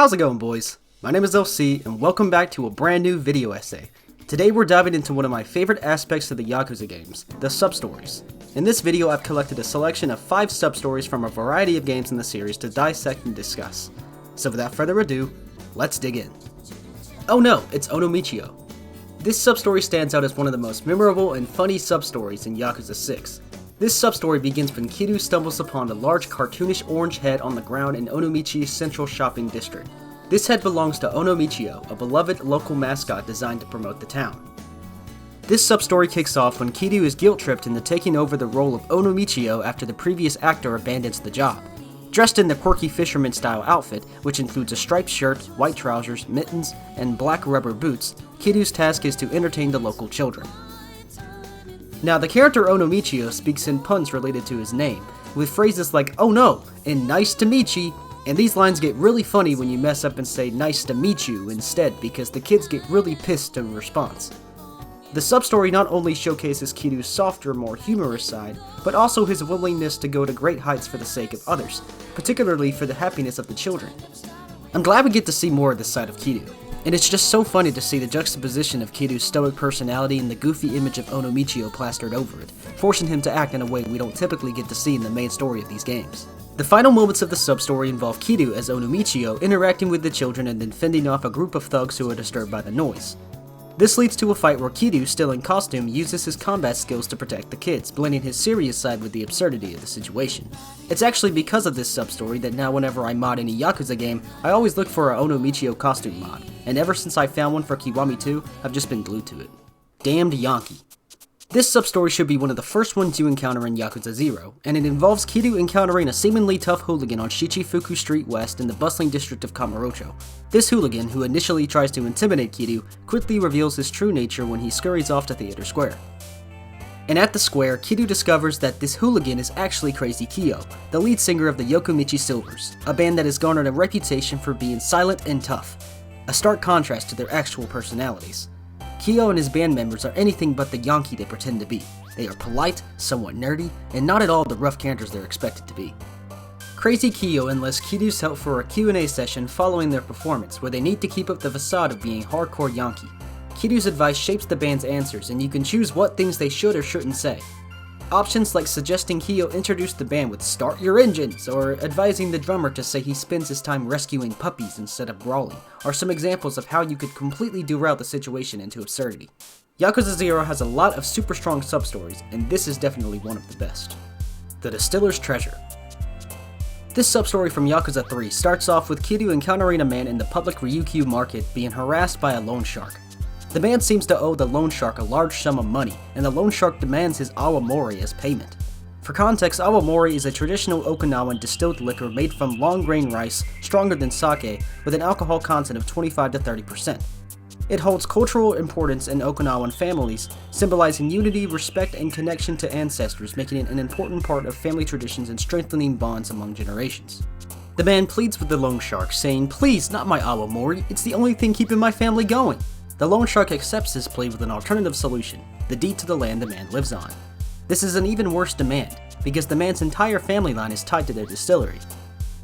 How's it going, boys? My name is LC, and welcome back to a brand new video essay. Today we're diving into one of my favorite aspects of the Yakuza games, the substories. In this video I've collected a selection of 5 substories from a variety of games in the series to dissect and discuss. So without further ado, let's dig in. Oh no, it's Ono Michio. This substory stands out as one of the most memorable and funny substories in Yakuza 6. This substory begins when Kiryu stumbles upon a large cartoonish orange head on the ground in Ono Michio's central shopping district. This head belongs to Ono Michio, a beloved local mascot designed to promote the town. This substory kicks off when Kiryu is guilt-tripped into taking over the role of Ono Michio after the previous actor abandons the job. Dressed in the quirky fisherman-style outfit, which includes a striped shirt, white trousers, mittens, and black rubber boots, Kiryu's task is to entertain the local children. Now, the character Ono Michio speaks in puns related to his name, with phrases like "oh no" and "nice to meet ye," and these lines get really funny when you mess up and say "nice to meet you" instead, because the kids get really pissed in response. The substory not only showcases Kiryu's softer, more humorous side, but also his willingness to go to great heights for the sake of others, particularly for the happiness of the children. I'm glad we get to see more of this side of Kiryu, and it's just so funny to see the juxtaposition of Kiryu's stoic personality and the goofy image of Ono Michio plastered over it, forcing him to act in a way we don't typically get to see in the main story of these games. The final moments of the substory involve Kiryu as Ono Michio interacting with the children and then fending off a group of thugs who are disturbed by the noise. This leads to a fight where Kiryu, still in costume, uses his combat skills to protect the kids, blending his serious side with the absurdity of the situation. It's actually because of this substory that now whenever I mod any Yakuza game, I always look for a Ono Michio costume mod, and ever since I found one for Kiwami 2, I've just been glued to it. Damned Yankee. This substory should be one of the first ones you encounter in Yakuza 0, and it involves Kiryu encountering a seemingly tough hooligan on Shichifuku Street West in the bustling district of Kamurocho. This hooligan, who initially tries to intimidate Kiryu, quickly reveals his true nature when he scurries off to Theater Square. And at the square, Kiryu discovers that this hooligan is actually Crazy Kyo, the lead singer of the Yokomichi Silvers, a band that has garnered a reputation for being silent and tough, a stark contrast to their actual personalities. Kyo and his band members are anything but the Yankee they pretend to be. They are polite, somewhat nerdy, and not at all the rough characters they're expected to be. Crazy Kyo enlists Kiryu's help for a Q&A session following their performance, where they need to keep up the facade of being hardcore Yankee. Kiryu's advice shapes the band's answers, and you can choose what things they should or shouldn't say. Options like suggesting Kyo introduce the band with "start your engines," or advising the drummer to say he spends his time rescuing puppies instead of brawling, are some examples of how you could completely derail the situation into absurdity. Yakuza 0 has a lot of super strong substories, and this is definitely one of the best. The Distiller's Treasure. This substory from Yakuza 3 starts off with Kiryu encountering a man in the public Ryukyu market being harassed by a loan shark. The man seems to owe the loan shark a large sum of money, and the loan shark demands his awamori as payment. For context, awamori is a traditional Okinawan distilled liquor made from long grain rice, stronger than sake, with an alcohol content of 25 to 30%. It holds cultural importance in Okinawan families, symbolizing unity, respect, and connection to ancestors, making it an important part of family traditions and strengthening bonds among generations. The man pleads with the loan shark, saying, "Please, not my awamori, it's the only thing keeping my family going." The loan shark accepts his plea with an alternative solution, the deed to the land the man lives on. This is an even worse demand, because the man's entire family line is tied to their distillery.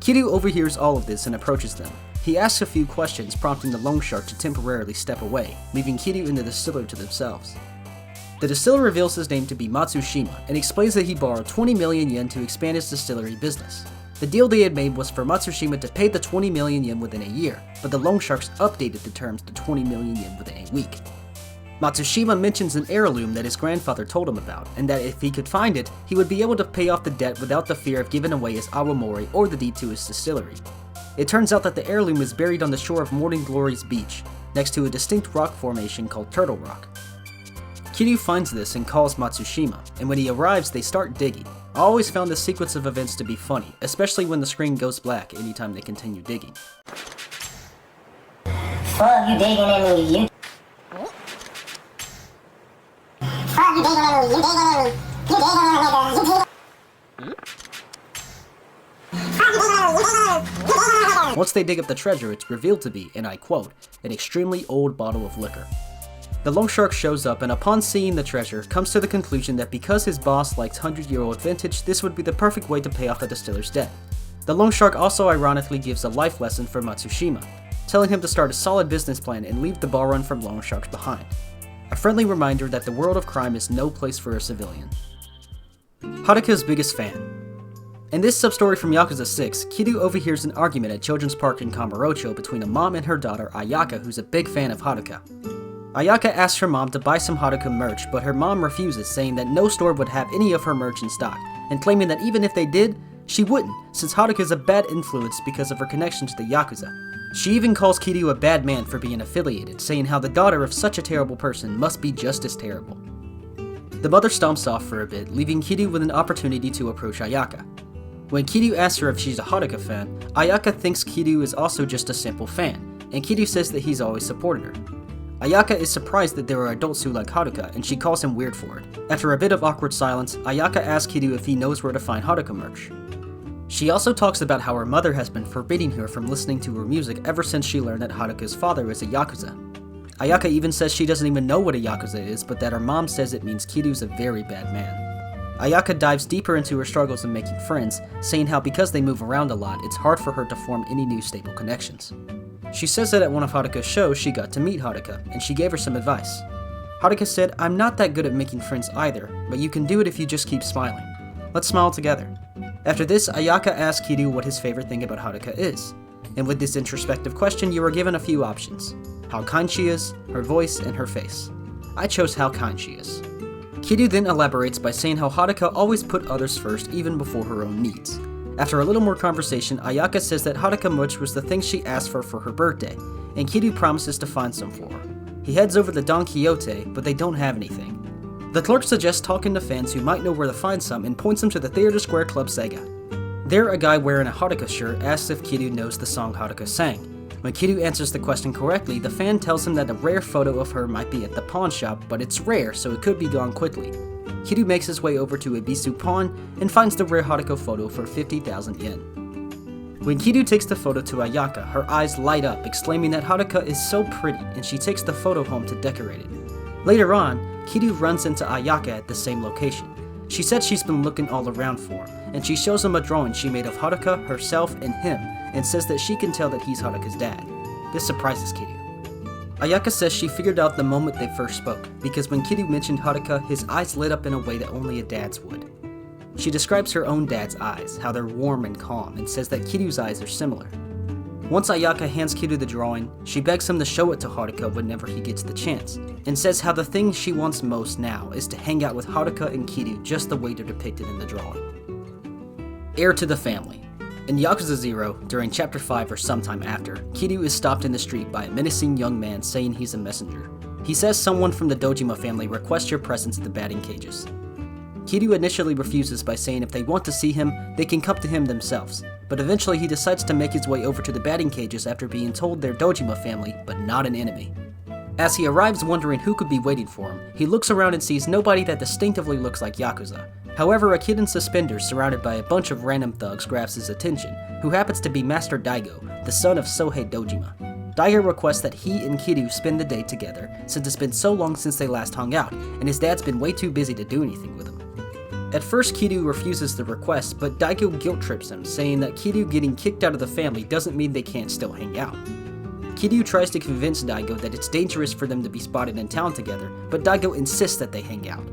Kiryu overhears all of this and approaches them. He asks a few questions, prompting the loan shark to temporarily step away, leaving Kiryu and the distiller to themselves. The distiller reveals his name to be Matsushima, and explains that he borrowed 20 million yen to expand his distillery business. The deal they had made was for Matsushima to pay the 20 million yen within a year, but the loan sharks updated the terms to 20 million yen within a week. Matsushima mentions an heirloom that his grandfather told him about, and that if he could find it, he would be able to pay off the debt without the fear of giving away his awamori or the deed to his distillery. It turns out that the heirloom is buried on the shore of Morning Glory's beach, next to a distinct rock formation called Turtle Rock. Kiryu finds this and calls Matsushima, and when he arrives they start digging. I always found this sequence of events to be funny, especially when the screen goes black anytime they continue digging. Fuck you digging at me, you. Fuck you digging at me, you digging at me. You digging at me, nigga. You digging. Fuck you digging at me, you digging at me. You digging at me. Once they dig up the treasure, it's revealed to be, and I quote, an extremely old bottle of liquor. The loan shark shows up and upon seeing the treasure, comes to the conclusion that because his boss likes 100-year-old vintage, this would be the perfect way to pay off the distiller's debt. The loan shark also ironically gives a life lesson for Matsushima, telling him to start a solid business plan and leave the ball run from loan sharks behind. A friendly reminder that the world of crime is no place for a civilian. Haruka's biggest fan. In this sub-story from Yakuza 6, Kiryu overhears an argument at Children's Park in Kamurocho between a mom and her daughter Ayaka, who's a big fan of Haruka. Ayaka asks her mom to buy some Haruka merch, but her mom refuses, saying that no store would have any of her merch in stock, and claiming that even if they did, she wouldn't, since Haruka is a bad influence because of her connection to the Yakuza. She even calls Kiryu a bad man for being affiliated, saying how the daughter of such a terrible person must be just as terrible. The mother stomps off for a bit, leaving Kiryu with an opportunity to approach Ayaka. When Kiryu asks her if she's a Haruka fan, Ayaka thinks Kiryu is also just a simple fan, and Kiryu says that he's always supported her. Ayaka is surprised that there are adults who like Haruka, and she calls him weird for it. After a bit of awkward silence, Ayaka asks Kiryu if he knows where to find Haruka merch. She also talks about how her mother has been forbidding her from listening to her music ever since she learned that Haruka's father is a Yakuza. Ayaka even says she doesn't even know what a Yakuza is, but that her mom says it means Kiryu's a very bad man. Ayaka dives deeper into her struggles in making friends, saying how because they move around a lot, it's hard for her to form any new stable connections. She says that at one of Haruka's shows, she got to meet Haruka, and she gave her some advice. Haruka said, "I'm not that good at making friends either, but you can do it if you just keep smiling. Let's smile together." After this, Ayaka asks Kiryu what his favorite thing about Haruka is. And with this introspective question, you are given a few options: how kind she is, her voice, and her face. I chose how kind she is. Kiryu then elaborates by saying how Haruka always put others first even before her own needs. After a little more conversation, Ayaka says that Haruka merch was the thing she asked for her birthday, and Kiryu promises to find some for her. He heads over to Don Quixote, but they don't have anything. The clerk suggests talking to fans who might know where to find some and points them to the Theater Square Club Sega. There, a guy wearing a Haruka shirt asks if Kiryu knows the song Haruka sang. When Kiryu answers the question correctly, the fan tells him that a rare photo of her might be at the pawn shop, but it's rare, so it could be gone quickly. Kiryu makes his way over to Ebisu Pawn and finds the rare Haruka photo for 50,000 yen. When Kiryu takes the photo to Ayaka, her eyes light up, exclaiming that Haruka is so pretty, and she takes the photo home to decorate it. Later on, Kiryu runs into Ayaka at the same location. She said she's been looking all around for him, and she shows him a drawing she made of Haruka, herself, and him, and says that she can tell that he's Haruka's dad. This surprises Kiryu. Ayaka says she figured out the moment they first spoke, because when Kiryu mentioned Haruka, his eyes lit up in a way that only a dad's would. She describes her own dad's eyes, how they're warm and calm, and says that Kiryu's eyes are similar. Once Ayaka hands Kiryu the drawing, she begs him to show it to Haruka whenever he gets the chance, and says how the thing she wants most now is to hang out with Haruka and Kiryu just the way they're depicted in the drawing. Heir to the family. In Yakuza 0, during Chapter 5 or sometime after, Kiryu is stopped in the street by a menacing young man saying he's a messenger. He says someone from the Dojima family requests your presence at the batting cages. Kiryu initially refuses by saying if they want to see him, they can come to him themselves, but eventually he decides to make his way over to the batting cages after being told they're Dojima family, but not an enemy. As he arrives wondering who could be waiting for him, he looks around and sees nobody that distinctively looks like Yakuza. However, a kid in suspenders surrounded by a bunch of random thugs grabs his attention, who happens to be Master Daigo, the son of Sohei Dojima. Daigo requests that he and Kiryu spend the day together, since it's been so long since they last hung out, and his dad's been way too busy to do anything with him. At first, Kiryu refuses the request, but Daigo guilt trips him, saying that Kiryu getting kicked out of the family doesn't mean they can't still hang out. Kiryu tries to convince Daigo that it's dangerous for them to be spotted in town together, but Daigo insists that they hang out.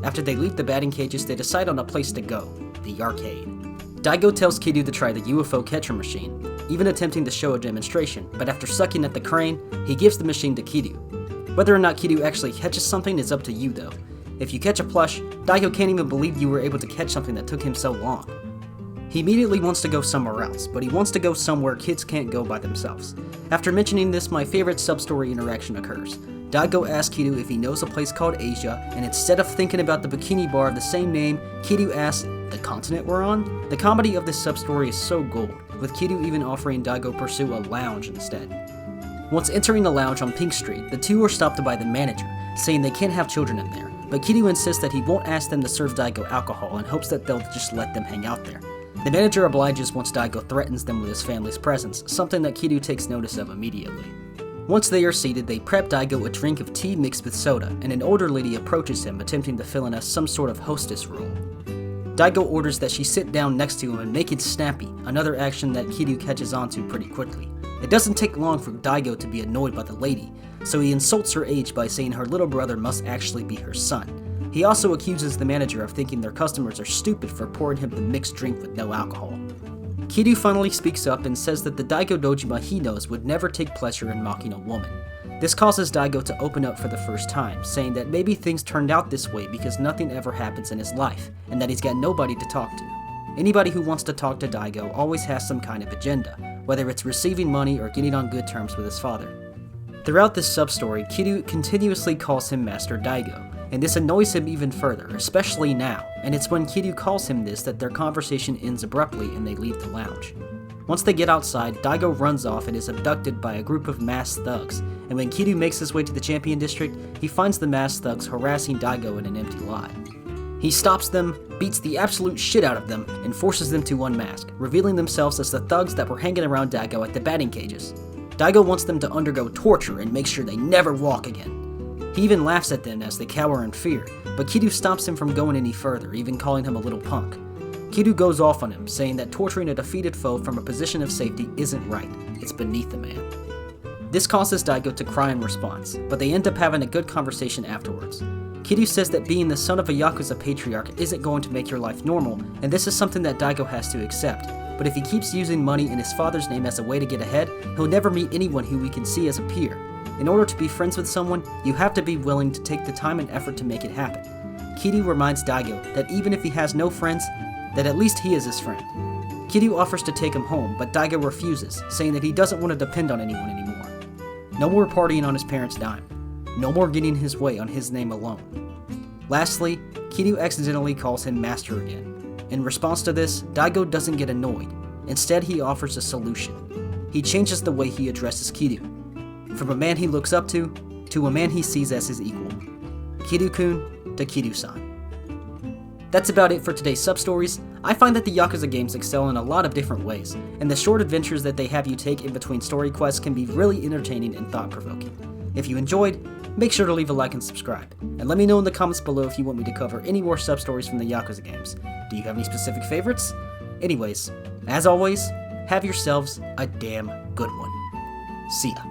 After they leave the batting cages, they decide on a place to go, the arcade. Daigo tells Kiryu to try the UFO catcher machine, even attempting to show a demonstration, but after sucking at the crane, he gives the machine to Kiryu. Whether or not Kiryu actually catches something is up to you though. If you catch a plush, Daigo can't even believe you were able to catch something that took him so long. He immediately wants to go somewhere else, but he wants to go somewhere kids can't go by themselves. After mentioning this, my favorite sub-story interaction occurs. Daigo asks Kiryu if he knows a place called Asia, and instead of thinking about the bikini bar of the same name, Kiryu asks, "The continent we're on?" The comedy of this sub-story is so gold, with Kiryu even offering Daigo pursue a lounge instead. Once entering the lounge on Pink Street, the two are stopped by the manager, saying they can't have children in there, but Kiryu insists that he won't ask them to serve Daigo alcohol and hopes that they'll just let them hang out there. The manager obliges once Daigo threatens them with his family's presence, something that Kiryu takes notice of immediately. Once they are seated, they prep Daigo a drink of tea mixed with soda, and an older lady approaches him attempting to fill in some sort of hostess role. Daigo orders that she sit down next to him and make it snappy, another action that Kiryu catches on to pretty quickly. It doesn't take long for Daigo to be annoyed by the lady, so he insults her age by saying her little brother must actually be her son. He also accuses the manager of thinking their customers are stupid for pouring him the mixed drink with no alcohol. Kiryu finally speaks up and says that the Daigo Dojima he knows would never take pleasure in mocking a woman. This causes Daigo to open up for the first time, saying that maybe things turned out this way because nothing ever happens in his life, and that he's got nobody to talk to. Anybody who wants to talk to Daigo always has some kind of agenda, whether it's receiving money or getting on good terms with his father. Throughout this sub-story, Kiryu continuously calls him Master Daigo, and this annoys him even further, especially now, and it's when Kiryu calls him this that their conversation ends abruptly and they leave the lounge. Once they get outside, Daigo runs off and is abducted by a group of masked thugs, and when Kiryu makes his way to the Champion District, he finds the masked thugs harassing Daigo in an empty lot. He stops them, beats the absolute shit out of them, and forces them to unmask, revealing themselves as the thugs that were hanging around Daigo at the batting cages. Daigo wants them to undergo torture and make sure they never walk again. He even laughs at them as they cower in fear, but Kiryu stops him from going any further, even calling him a little punk. Kiryu goes off on him, saying that torturing a defeated foe from a position of safety isn't right, it's beneath the man. This causes Daigo to cry in response, but they end up having a good conversation afterwards. Kiryu says that being the son of a Yakuza patriarch isn't going to make your life normal, and this is something that Daigo has to accept, but if he keeps using money in his father's name as a way to get ahead, he'll never meet anyone who he can see as a peer. In order to be friends with someone, you have to be willing to take the time and effort to make it happen. Kiryu reminds Daigo that even if he has no friends, that at least he is his friend. Kiryu offers to take him home, but Daigo refuses, saying that he doesn't want to depend on anyone anymore. No more partying on his parents' dime. No more getting his way on his name alone. Lastly, Kiryu accidentally calls him Master again. In response to this, Daigo doesn't get annoyed. Instead, he offers a solution. He changes the way he addresses Kiryu. From a man he looks up to a man he sees as his equal. Kiryu-kun to Kiryu-san. That's about it for today's sub-stories. I find that the Yakuza games excel in a lot of different ways, and the short adventures that they have you take in between story quests can be really entertaining and thought-provoking. If you enjoyed, make sure to leave a like and subscribe, and let me know in the comments below if you want me to cover any more sub-stories from the Yakuza games. Do you have any specific favorites? Anyways, as always, have yourselves a damn good one. See ya.